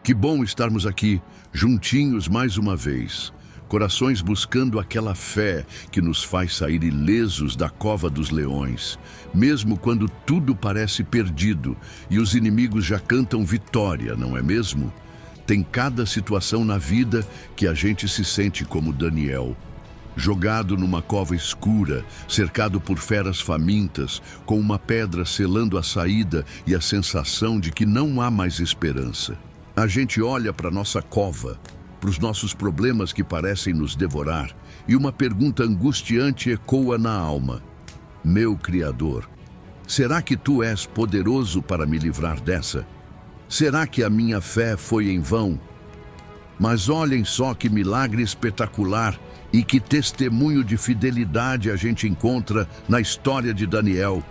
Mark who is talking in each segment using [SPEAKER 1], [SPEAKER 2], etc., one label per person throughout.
[SPEAKER 1] Que bom estarmos aqui, juntinhos mais uma vez. Corações buscando aquela fé que nos faz sair ilesos da cova dos leões, mesmo quando tudo parece perdido e os inimigos já cantam vitória, não é mesmo? Tem cada situação na vida que a gente se sente como Daniel, jogado numa cova escura, cercado por feras famintas, com uma pedra selando a saída e a sensação de que não há mais esperança. A gente olha para nossa cova, para os nossos problemas que parecem nos devorar, e uma pergunta angustiante ecoa na alma: meu Criador, será que Tu és poderoso para me livrar dessa? Será que a minha fé foi em vão? Mas olhem só que milagre espetacular e que testemunho de fidelidade a gente encontra na história de Daniel.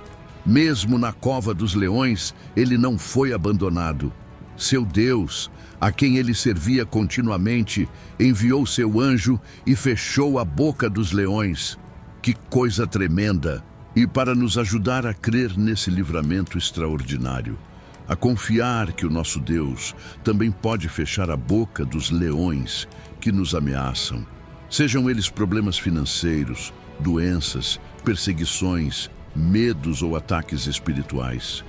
[SPEAKER 1] Mesmo na cova dos leões, ele não foi abandonado. Seu Deus, a quem ele servia continuamente, enviou seu anjo e fechou a boca dos leões. Que coisa tremenda! E para nos ajudar a crer nesse livramento extraordinário, a confiar que o nosso Deus também pode fechar a boca dos leões que nos ameaçam, sejam eles problemas financeiros, doenças, perseguições, medos ou ataques espirituais.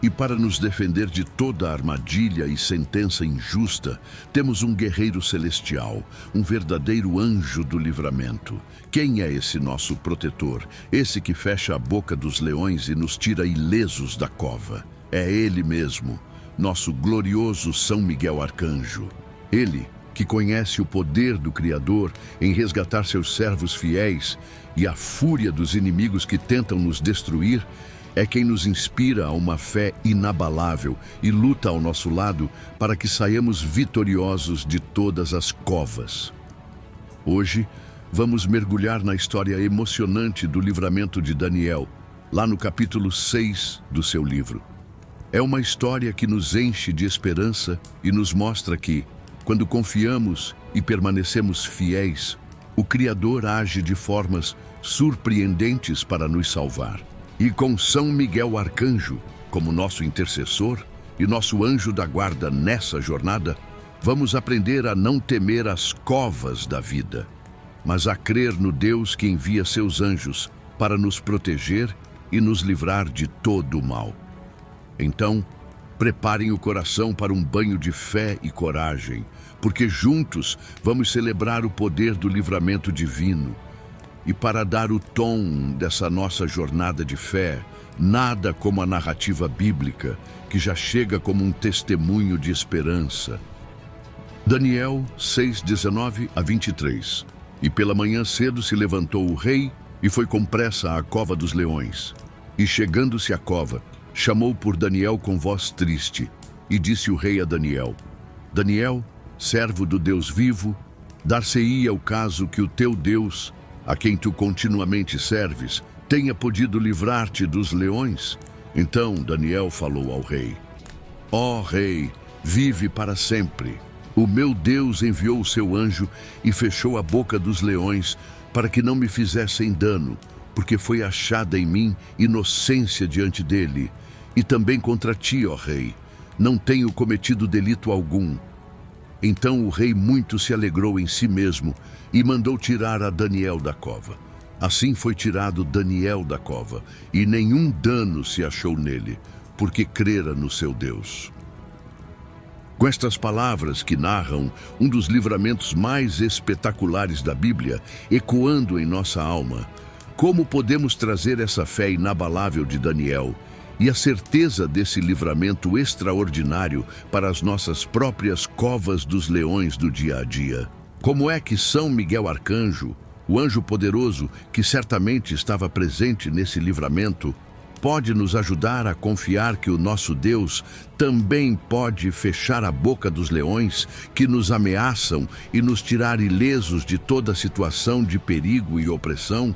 [SPEAKER 1] E para nos defender de toda armadilha e sentença injusta, temos um guerreiro celestial, um verdadeiro anjo do livramento. Quem é esse nosso protetor? Esse que fecha a boca dos leões e nos tira ilesos da cova. É ele mesmo, nosso glorioso São Miguel Arcanjo. Ele que conhece o poder do Criador em resgatar seus servos fiéis e a fúria dos inimigos que tentam nos destruir, é quem nos inspira a uma fé inabalável e luta ao nosso lado para que saiamos vitoriosos de todas as covas. Hoje, vamos mergulhar na história emocionante do livramento de Daniel, lá no capítulo 6 do seu livro. É uma história que nos enche de esperança e nos mostra que, quando confiamos e permanecemos fiéis, o Criador age de formas surpreendentes para nos salvar. E com São Miguel Arcanjo como nosso intercessor e nosso anjo da guarda nessa jornada, vamos aprender a não temer as covas da vida, mas a crer no Deus que envia seus anjos para nos proteger e nos livrar de todo o mal. Então, preparem o coração para um banho de fé e coragem, porque juntos vamos celebrar o poder do livramento divino. E para dar o tom dessa nossa jornada de fé, nada como a narrativa bíblica, que já chega como um testemunho de esperança. Daniel 6:19-23. E pela manhã cedo se levantou o rei e foi com pressa à cova dos leões. E chegando-se à cova, chamou por Daniel com voz triste, e disse o rei a Daniel: Daniel, servo do Deus vivo, dar-se-ia o caso que o teu Deus, a quem tu continuamente serves, tenha podido livrar-te dos leões? Então Daniel falou ao rei: Ó rei, vive para sempre. O meu Deus enviou o seu anjo e fechou a boca dos leões para que não me fizessem dano, porque foi achada em mim inocência diante dele. E também contra ti, ó rei, não tenho cometido delito algum. Então o rei muito se alegrou em si mesmo e mandou tirar a Daniel da cova. Assim foi tirado Daniel da cova, e nenhum dano se achou nele, porque crera no seu Deus. Com estas palavras que narram um dos livramentos mais espetaculares da Bíblia, ecoando em nossa alma, como podemos trazer essa fé inabalável de Daniel e a certeza desse livramento extraordinário para as nossas próprias covas dos leões do dia a dia? Como é que São Miguel Arcanjo, o anjo poderoso que certamente estava presente nesse livramento, pode nos ajudar a confiar que o nosso Deus também pode fechar a boca dos leões que nos ameaçam e nos tirar ilesos de toda situação de perigo e opressão?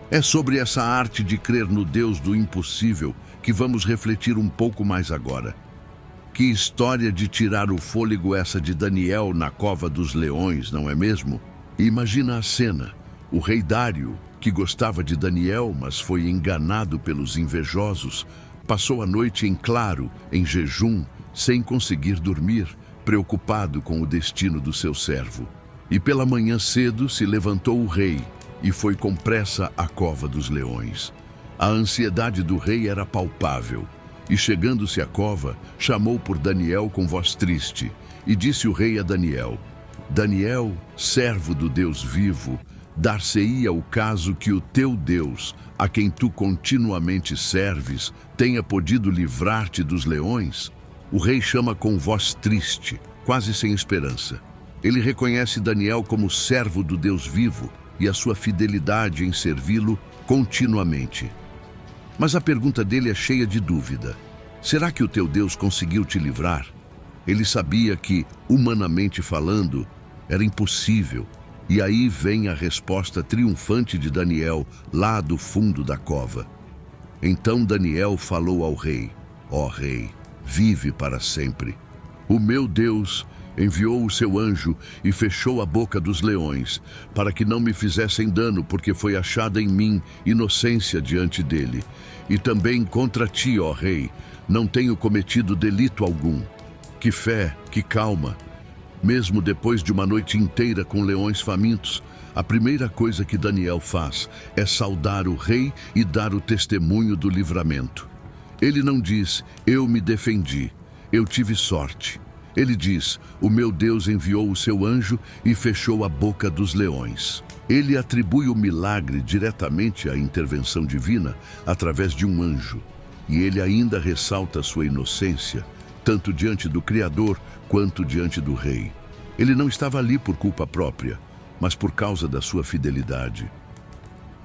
[SPEAKER 1] É sobre essa arte de crer no Deus do impossível que vamos refletir um pouco mais agora. Que história de tirar o fôlego essa de Daniel na cova dos leões, não é mesmo? E imagina a cena: o rei Dário, que gostava de Daniel, mas foi enganado pelos invejosos, passou a noite em claro, em jejum, sem conseguir dormir, preocupado com o destino do seu servo. E pela manhã cedo se levantou o rei e foi com pressa à cova dos leões. A ansiedade do rei era palpável. E chegando-se à cova, chamou por Daniel com voz triste. E disse o rei a Daniel: Daniel, servo do Deus vivo, dar-se-ia o caso que o teu Deus, a quem tu continuamente serves, tenha podido livrar-te dos leões? O rei chama com voz triste, quase sem esperança. Ele reconhece Daniel como servo do Deus vivo e a sua fidelidade em servi-lo continuamente. Mas a pergunta dele é cheia de dúvida. Será que o teu Deus conseguiu te livrar? Ele sabia que, humanamente falando, era impossível. E aí vem a resposta triunfante de Daniel, lá do fundo da cova. Então Daniel falou ao rei: Ó rei, vive para sempre. O meu Deus enviou o seu anjo e fechou a boca dos leões, para que não me fizessem dano, porque foi achada em mim inocência diante dele. E também contra ti, ó rei, não tenho cometido delito algum. Que fé, que calma! Mesmo depois de uma noite inteira com leões famintos, a primeira coisa que Daniel faz é saudar o rei e dar o testemunho do livramento. Ele não diz: eu me defendi, eu tive sorte. Ele diz: o meu Deus enviou o seu anjo e fechou a boca dos leões. Ele atribui o milagre diretamente à intervenção divina através de um anjo. E ele ainda ressalta sua inocência, tanto diante do Criador quanto diante do rei. Ele não estava ali por culpa própria, mas por causa da sua fidelidade.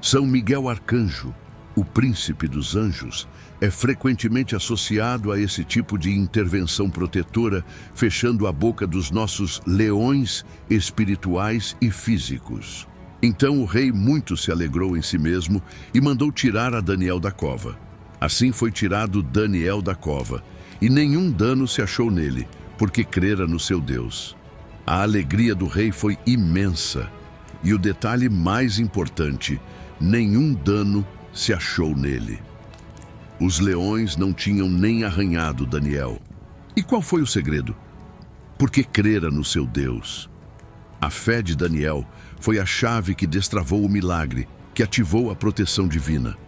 [SPEAKER 1] São Miguel Arcanjo, o príncipe dos anjos, é frequentemente associado a esse tipo de intervenção protetora, fechando a boca dos nossos leões espirituais e físicos. Então o rei muito se alegrou em si mesmo e mandou tirar a Daniel da cova. Assim foi tirado Daniel da cova, e nenhum dano se achou nele, porque crera no seu Deus. A alegria do rei foi imensa, e o detalhe mais importante: nenhum dano se achou nele. Os leões não tinham nem arranhado Daniel. E qual foi o segredo? Porque crera no seu Deus. A fé de Daniel foi a chave que destravou o milagre, que ativou a proteção divina.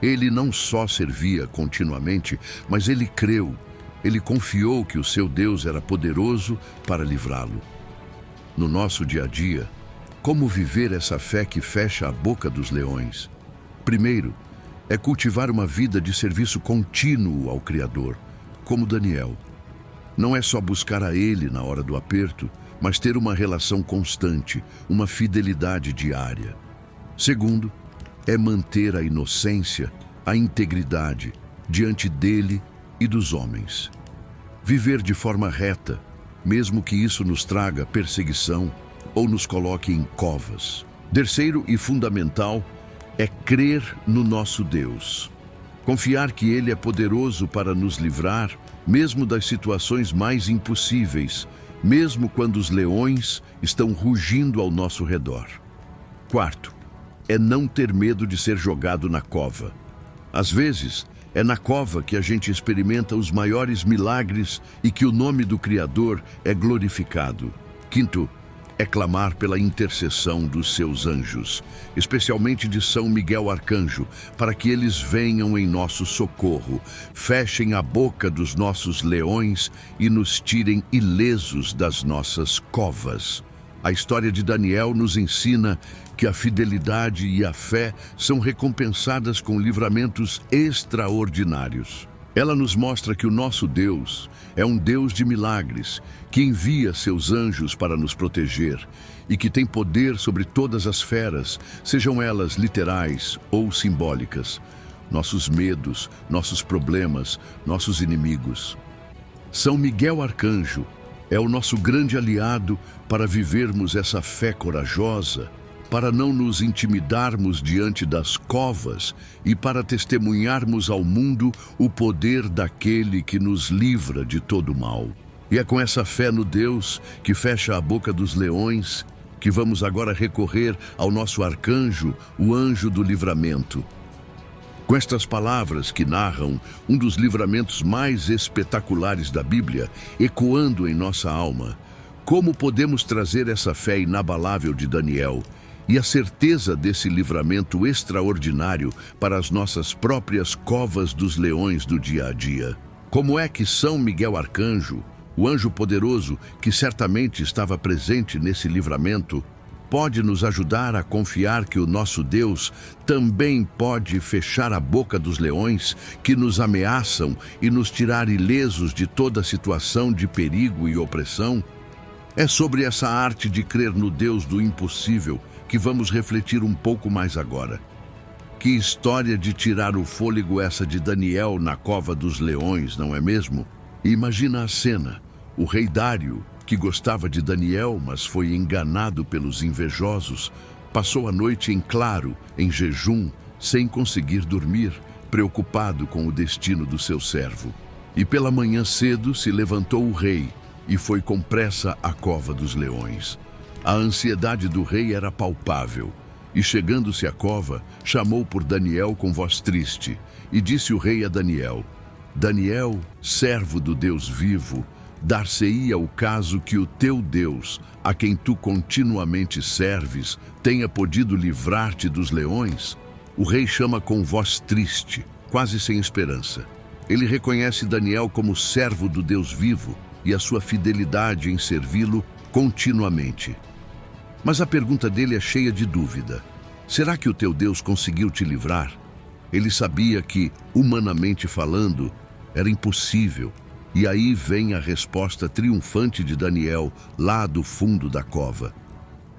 [SPEAKER 1] Ele não só servia continuamente, mas ele creu. Ele confiou que o seu Deus era poderoso para livrá-lo. No nosso dia a dia, como viver essa fé que fecha a boca dos leões? Primeiro, é cultivar uma vida de serviço contínuo ao Criador, como Daniel. Não é só buscar a Ele na hora do aperto, mas ter uma relação constante, uma fidelidade diária. Segundo, é manter a inocência, a integridade diante dele e dos homens. Viver de forma reta, mesmo que isso nos traga perseguição ou nos coloque em covas. Terceiro e fundamental é crer no nosso Deus. Confiar que Ele é poderoso para nos livrar, mesmo das situações mais impossíveis, mesmo quando os leões estão rugindo ao nosso redor. Quarto, é não ter medo de ser jogado na cova. Às vezes, é na cova que a gente experimenta os maiores milagres e que o nome do Criador é glorificado. Quinto, é clamar pela intercessão dos seus anjos, especialmente de São Miguel Arcanjo, para que eles venham em nosso socorro, fechem a boca dos nossos leões e nos tirem ilesos das nossas covas. A história de Daniel nos ensina que a fidelidade e a fé são recompensadas com livramentos extraordinários. Ela nos mostra que o nosso Deus é um Deus de milagres, que envia seus anjos para nos proteger e que tem poder sobre todas as feras, sejam elas literais ou simbólicas, nossos medos, nossos problemas, nossos inimigos. São Miguel Arcanjo é o nosso grande aliado para vivermos essa fé corajosa, para não nos intimidarmos diante das covas e para testemunharmos ao mundo o poder daquele que nos livra de todo mal. E é com essa fé no Deus que fecha a boca dos leões que vamos agora recorrer ao nosso arcanjo, o anjo do livramento. Com estas palavras que narram um dos livramentos mais espetaculares da Bíblia, ecoando em nossa alma, como podemos trazer essa fé inabalável de Daniel e a certeza desse livramento extraordinário para as nossas próprias covas dos leões do dia a dia? Como é que São Miguel Arcanjo, o anjo poderoso que certamente estava presente nesse livramento, pode nos ajudar a confiar que o nosso Deus também pode fechar a boca dos leões que nos ameaçam e nos tirar ilesos de toda situação de perigo e opressão? É sobre essa arte de crer no Deus do impossível que vamos refletir um pouco mais agora. Que história de tirar o fôlego essa de Daniel na cova dos leões, não é mesmo? Imagina a cena. O rei Dário, que gostava de Daniel, mas foi enganado pelos invejosos, passou a noite em claro, em jejum, sem conseguir dormir, preocupado com o destino do seu servo. E pela manhã cedo se levantou o rei e foi com pressa à cova dos leões. A ansiedade do rei era palpável, e chegando-se à cova, chamou por Daniel com voz triste, e disse o rei a Daniel: Daniel, servo do Deus vivo, dar-se-ia o caso que o teu Deus, a quem tu continuamente serves, tenha podido livrar-te dos leões? O rei chama com voz triste, quase sem esperança. Ele reconhece Daniel como servo do Deus vivo e a sua fidelidade em servi-lo continuamente. Mas a pergunta dele é cheia de dúvida. Será que o teu Deus conseguiu te livrar? Ele sabia que, humanamente falando, era impossível. E aí vem a resposta triunfante de Daniel, lá do fundo da cova.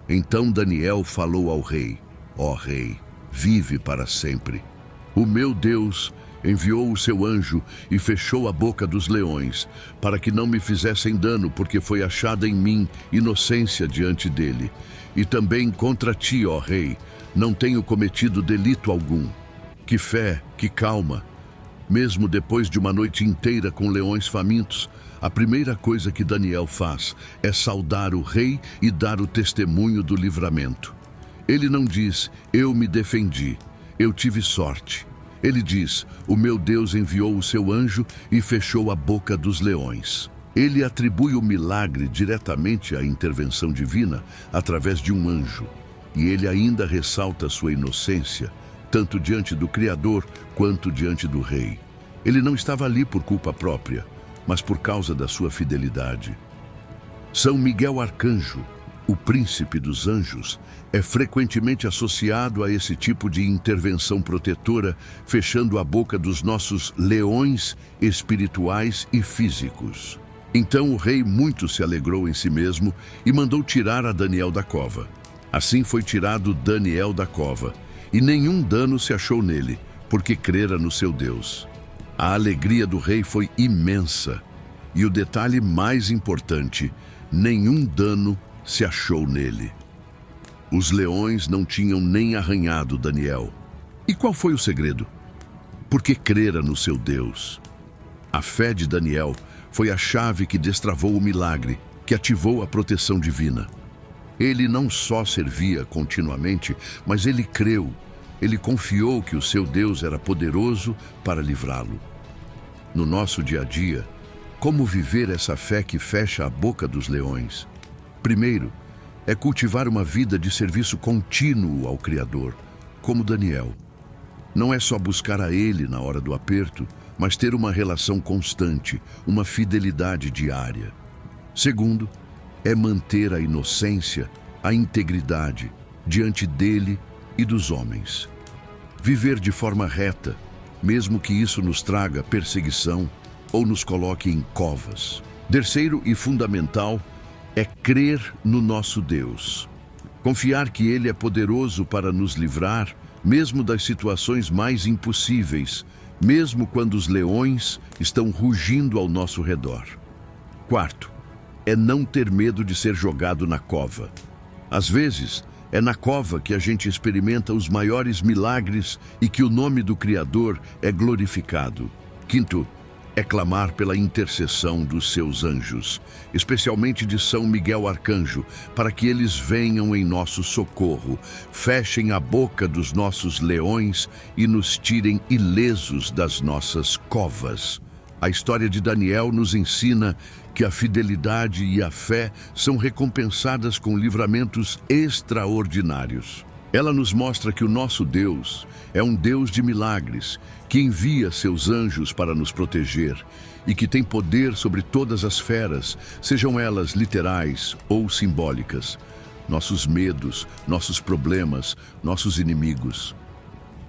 [SPEAKER 1] Então Daniel falou ao rei: Ó rei, vive para sempre. O meu Deus enviou o seu anjo e fechou a boca dos leões, para que não me fizessem dano, porque foi achada em mim inocência diante dele. E também contra ti, ó rei, não tenho cometido delito algum. Que fé, que calma! Mesmo depois de uma noite inteira com leões famintos, a primeira coisa que Daniel faz é saudar o rei e dar o testemunho do livramento. Ele não diz: eu me defendi, eu tive sorte. Ele diz: o meu Deus enviou o seu anjo e fechou a boca dos leões. Ele atribui o milagre diretamente à intervenção divina através de um anjo. E ele ainda ressalta sua inocência, tanto diante do Criador quanto diante do rei. Ele não estava ali por culpa própria, mas por causa da sua fidelidade. São Miguel Arcanjo, o príncipe dos anjos, é frequentemente associado a esse tipo de intervenção protetora, fechando a boca dos nossos leões espirituais e físicos. Então o rei muito se alegrou em si mesmo e mandou tirar a Daniel da cova. Assim foi tirado Daniel da cova, e nenhum dano se achou nele, porque crera no seu Deus. A alegria do rei foi imensa, e o detalhe mais importante: nenhum dano se achou nele. Os leões não tinham nem arranhado Daniel. E qual foi o segredo? Porque crera no seu Deus. A fé de Daniel foi a chave que destravou o milagre, que ativou a proteção divina. Ele não só servia continuamente, mas ele creu. Ele confiou que o seu Deus era poderoso para livrá-lo. No nosso dia a dia, como viver essa fé que fecha a boca dos leões? Primeiro, é cultivar uma vida de serviço contínuo ao Criador, como Daniel. Não é só buscar a Ele na hora do aperto, mas ter uma relação constante, uma fidelidade diária. Segundo, é manter a inocência, a integridade diante dele e dos homens. Viver de forma reta, mesmo que isso nos traga perseguição ou nos coloque em covas. Terceiro e fundamental é crer no nosso Deus. Confiar que Ele é poderoso para nos livrar, mesmo das situações mais impossíveis, mesmo quando os leões estão rugindo ao nosso redor. Quarto, é não ter medo de ser jogado na cova. Às vezes, é na cova que a gente experimenta os maiores milagres e que o nome do Criador é glorificado. Quinto, é clamar pela intercessão dos seus anjos, especialmente de São Miguel Arcanjo, para que eles venham em nosso socorro, fechem a boca dos nossos leões e nos tirem ilesos das nossas covas. A história de Daniel nos ensina que a fidelidade e a fé são recompensadas com livramentos extraordinários. Ela nos mostra que o nosso Deus é um Deus de milagres, que envia seus anjos para nos proteger e que tem poder sobre todas as feras, sejam elas literais ou simbólicas, nossos medos, nossos problemas, nossos inimigos.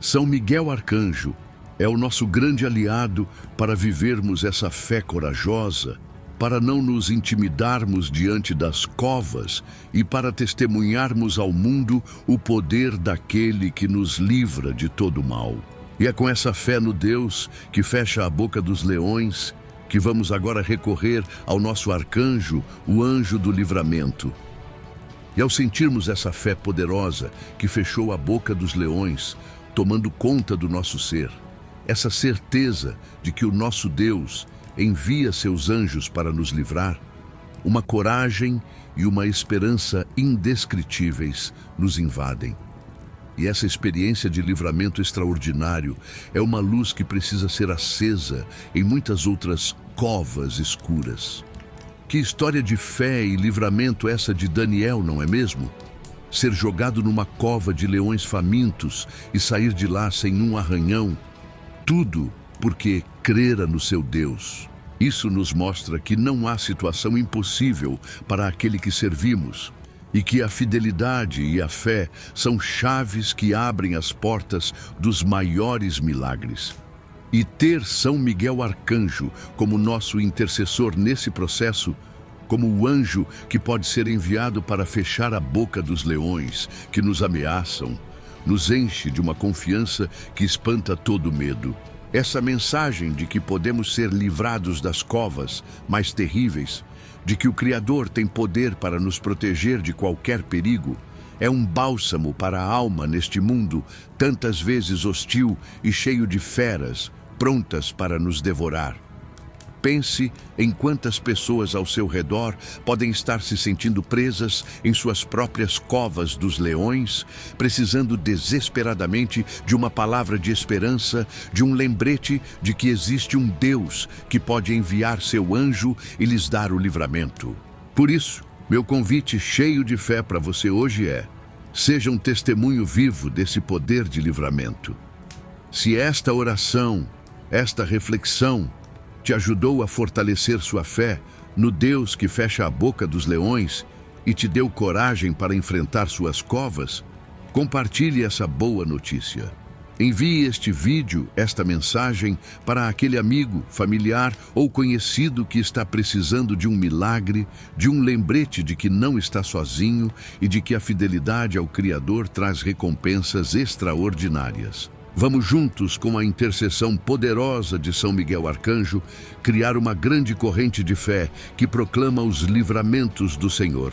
[SPEAKER 1] São Miguel Arcanjo é o nosso grande aliado para vivermos essa fé corajosa, para não nos intimidarmos diante das covas e para testemunharmos ao mundo o poder daquele que nos livra de todo mal. E é com essa fé no Deus que fecha a boca dos leões que vamos agora recorrer ao nosso arcanjo, o anjo do livramento. E ao sentirmos essa fé poderosa que fechou a boca dos leões, tomando conta do nosso ser, essa certeza de que o nosso Deus envia seus anjos para nos livrar, uma coragem e uma esperança indescritíveis nos invadem. E essa experiência de livramento extraordinário é uma luz que precisa ser acesa em muitas outras covas escuras. Que história de fé e livramento essa de Daniel, não é mesmo? Ser jogado numa cova de leões famintos e sair de lá sem um arranhão, tudo porque crera no seu Deus. Isso nos mostra que não há situação impossível para aquele que servimos e que a fidelidade e a fé são chaves que abrem as portas dos maiores milagres. E ter São Miguel Arcanjo como nosso intercessor nesse processo, como o anjo que pode ser enviado para fechar a boca dos leões que nos ameaçam, nos enche de uma confiança que espanta todo medo. Essa mensagem de que podemos ser livrados das covas mais terríveis, de que o Criador tem poder para nos proteger de qualquer perigo, é um bálsamo para a alma neste mundo tantas vezes hostil e cheio de feras, prontas para nos devorar. Pense em quantas pessoas ao seu redor podem estar se sentindo presas em suas próprias covas dos leões, precisando desesperadamente de uma palavra de esperança, de um lembrete de que existe um Deus que pode enviar seu anjo e lhes dar o livramento. Por isso, meu convite cheio de fé para você hoje é: seja um testemunho vivo desse poder de livramento. Se esta oração, esta reflexão, te ajudou a fortalecer sua fé no Deus que fecha a boca dos leões e te deu coragem para enfrentar suas covas, compartilhe essa boa notícia. Envie este vídeo, esta mensagem, para aquele amigo, familiar ou conhecido que está precisando de um milagre, de um lembrete de que não está sozinho e de que a fidelidade ao Criador traz recompensas extraordinárias. Vamos juntos, com a intercessão poderosa de São Miguel Arcanjo, criar uma grande corrente de fé que proclama os livramentos do Senhor.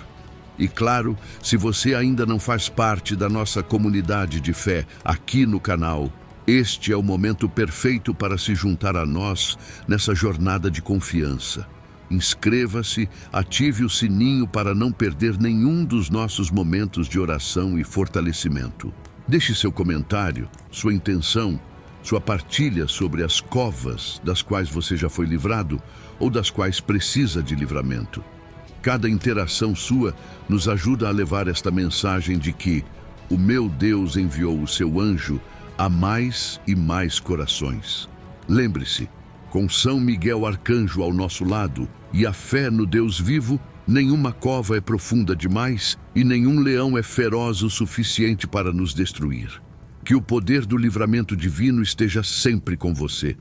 [SPEAKER 1] E claro, se você ainda não faz parte da nossa comunidade de fé aqui no canal, este é o momento perfeito para se juntar a nós nessa jornada de confiança. Inscreva-se, ative o sininho para não perder nenhum dos nossos momentos de oração e fortalecimento. Deixe seu comentário, sua intenção, sua partilha sobre as covas das quais você já foi livrado ou das quais precisa de livramento. Cada interação sua nos ajuda a levar esta mensagem de que o meu Deus enviou o seu anjo a mais e mais corações. Lembre-se, com São Miguel Arcanjo ao nosso lado e a fé no Deus vivo, nenhuma cova é profunda demais e nenhum leão é feroz o suficiente para nos destruir. Que o poder do livramento divino esteja sempre com você.